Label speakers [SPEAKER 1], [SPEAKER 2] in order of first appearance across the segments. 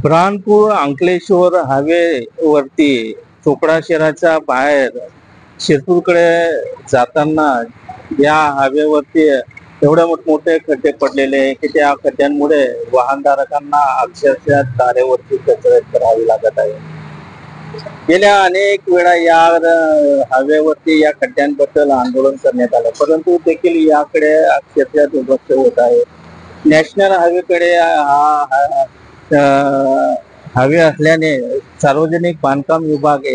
[SPEAKER 1] ब्राह्मणपूर अंकलेश्वर हायवेवरती चोपडा शहराच्या बाहेर शिरपूरकडे जाताना या हायवेवरती एवढे मोठमोठे खड्डे पडलेले आहे की त्या खड्ड्यांमुळे वाहनधारकांना अक्षरशः तारेवरती कसरत करावी लागत आहे। गेल्या अनेक वेळा या हायवेवरती या खड्ड्यांबद्दल आंदोलन करण्यात आलं, परंतु देखील याकडे अक्षरशः दुर्लक्ष होत आहे। नॅशनल हायवेकडे हायवे असल्याने सार्वजनिक बांधकाम विभाग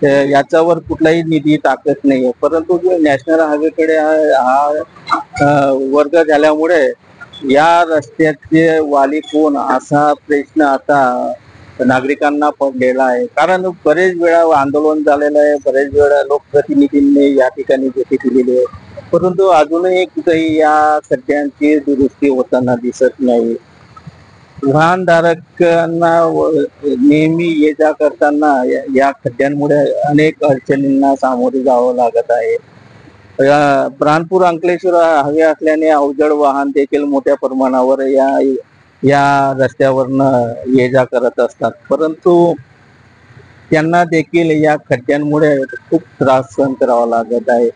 [SPEAKER 1] याच्यावर कुठलाही निधी टाकत नाहीये, परंतु नॅशनल हायवेकडे हा वर्ग झाल्यामुळे या रस्त्याचे वाली कोण असा प्रश्न आता नागरिकांना पडलेला आहे। कारण बरेच वेळा आंदोलन झालेलं आहे, बरेच वेळा लोकप्रतिनिधींनी या ठिकाणी भेटी दिलेली आहे, परंतु अजूनही कुठेही या खड्ड्यांची दुरुस्ती होताना दिसत नाही। वाहनधारकांना नेहमी ये जा करताना या खड्ड्यांमुळे अनेक अडचणींना सामोरे जावं लागत आहे। ब्राह्मणपूर अंकलेश्वर हायवे असल्याने अवजड वाहन देखील मोठ्या प्रमाणावर या रस्त्यावरनं ये जा करत असतात, परंतु त्यांना देखील या खड्ड्यांमुळे खूप त्रास सहन करावा लागत आहे।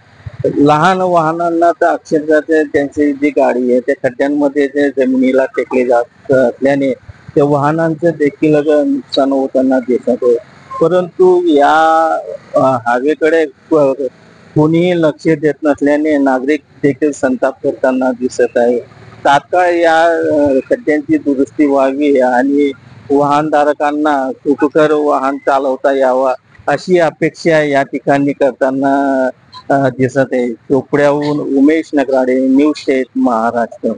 [SPEAKER 1] लहान वाहनांना तर अक्षरशः त्यांची जी गाडी आहे त्या खड्ड्यांमध्ये ते जमिनीला टेकले जात असल्याने त्या वाहनांचं देखील नुकसान होताना दिसत आहे। परंतु या हायवेकडे कोणीही लक्ष देत नसल्याने नागरिक देखील संताप करताना दिसत आहे। तात्काळ या खड्ड्यांची दुरुस्ती व्हावी आणि वाहनधारकांना सुखकर वाहन चालवता यावा अशी अपेक्षा या ठिकाणी करताना दिसत आहे। चोपड्याहून उमेश नगराडे, न्यूज स्टेट, महाराष्ट्र।